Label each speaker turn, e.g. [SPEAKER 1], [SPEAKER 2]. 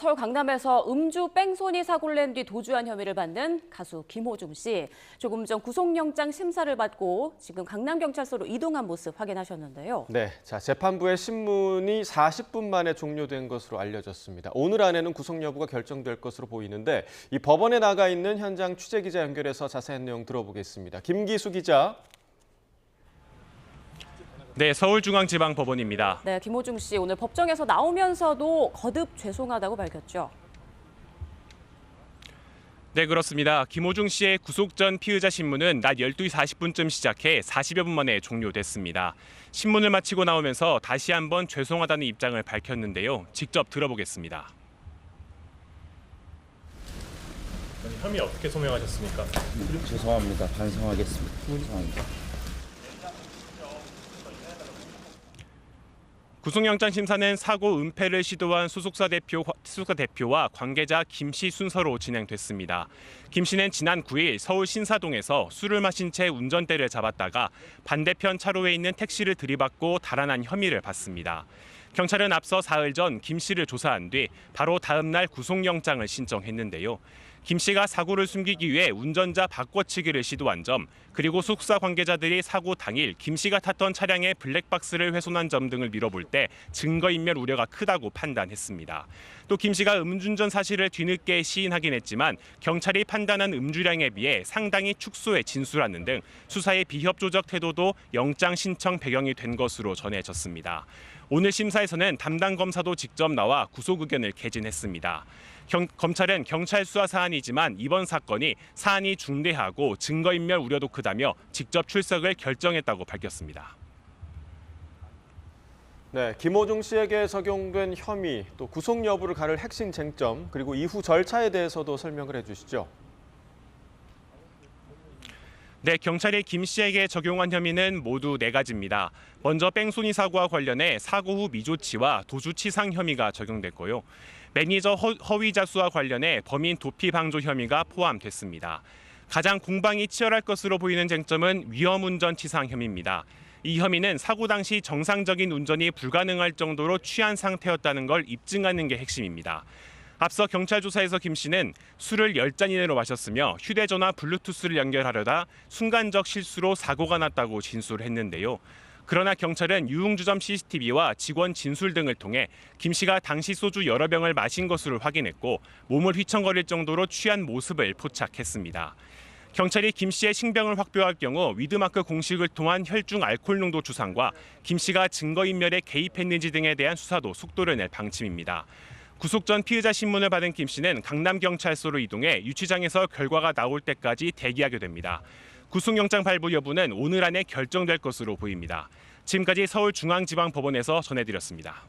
[SPEAKER 1] 서울 강남에서 음주 뺑소니 사고를 낸 뒤 도주한 혐의를 받는 가수 김호중 씨. 조금 전 구속영장 심사를 받고 지금 강남경찰서로 이동한 모습 확인하셨는데요.
[SPEAKER 2] 네, 재판부의 신문이 40분 만에 종료된 것으로 알려졌습니다. 오늘 안에는 구속 여부가 결정될 것으로 보이는데 이 법원에 나가 있는 현장 취재기자 연결해서 자세한 내용 들어보겠습니다. 김기수 기자.
[SPEAKER 3] 네, 서울중앙지방법원입니다.
[SPEAKER 1] 네, 김호중 씨 오늘 법정에서 나오면서도 거듭 죄송하다고 밝혔죠.
[SPEAKER 3] 네, 그렇습니다. 김호중 씨의 구속 전 피의자 신문은 낮 12시 40분쯤 시작해 40여 분 만에 종료됐습니다. 신문을 마치고 나오면서 다시 한번 죄송하다는 입장을 밝혔는데요. 직접 들어보겠습니다.
[SPEAKER 4] 혐의 어떻게 소명하셨습니까?
[SPEAKER 5] 죄송합니다. 반성하겠습니다. 죄송합니다.
[SPEAKER 3] 구속영장 심사는 사고 은폐를 시도한 수속사 대표와 관계자 김 씨 순서로 진행됐습니다. 김 씨는 지난 9일 서울 신사동에서 술을 마신 채 운전대를 잡았다가 반대편 차로에 있는 택시를 들이받고 달아난 혐의를 받습니다. 경찰은 앞서 사흘 전 김 씨를 조사한 뒤 바로 다음 날 구속영장을 신청했는데요. 김 씨가 사고를 숨기기 위해 운전자 바꿔치기를 시도한 점, 그리고 숙사 관계자들이 사고 당일 김 씨가 탔던 차량의 블랙박스를 훼손한 점 등을 미뤄볼 때 증거인멸 우려가 크다고 판단했습니다. 또 김 씨가 음주운전 사실을 뒤늦게 시인하긴 했지만 경찰이 판단한 음주량에 비해 상당히 축소해 진술하는 등 수사의 비협조적 태도도 영장 신청 배경이 된 것으로 전해졌습니다. 오늘 심사에서는 담당 검사도 직접 나와 구속 의견을 개진했습니다. 검찰은 경찰 수사 사안이지만 이번 사건이 사안이 중대하고 증거인멸 우려도 크다며 직접 출석을 결정했다고 밝혔습니다.
[SPEAKER 2] 네, 김호중 씨에게 적용된 혐의, 또 구속 여부를 가를 핵심 쟁점, 그리고 이후 절차에 대해서도 설명을 해주시죠.
[SPEAKER 3] 네, 경찰이 김 씨에게 적용한 혐의는 모두 4가지입니다. 먼저 뺑소니 사고와 관련해 사고 후 미조치와 도주치상 혐의가 적용됐고요. 매니저 허위 자수와 관련해 범인 도피 방조 혐의가 포함됐습니다. 가장 공방이 치열할 것으로 보이는 쟁점은 위험운전 치상 혐의입니다. 이 혐의는 사고 당시 정상적인 운전이 불가능할 정도로 취한 상태였다는 걸 입증하는 게 핵심입니다. 앞서 경찰 조사에서 김 씨는 술을 10잔 이내로 마셨으며 휴대전화 블루투스를 연결하려다 순간적 실수로 사고가 났다고 진술했는데요. 그러나 경찰은 유흥주점 CCTV와 직원 진술 등을 통해 김 씨가 당시 소주 여러 병을 마신 것으로 확인했고 몸을 휘청거릴 정도로 취한 모습을 포착했습니다. 경찰이 김 씨의 신병을 확보할 경우 위드마크 공식을 통한 혈중 알코올 농도 추산과 김 씨가 증거인멸에 개입했는지 등에 대한 수사도 속도를 낼 방침입니다. 구속 전 피의자 신문을 받은 김 씨는 강남경찰서로 이동해 유치장에서 결과가 나올 때까지 대기하게 됩니다. 구속영장 발부 여부는 오늘 안에 결정될 것으로 보입니다. 지금까지 서울중앙지방법원에서 전해드렸습니다.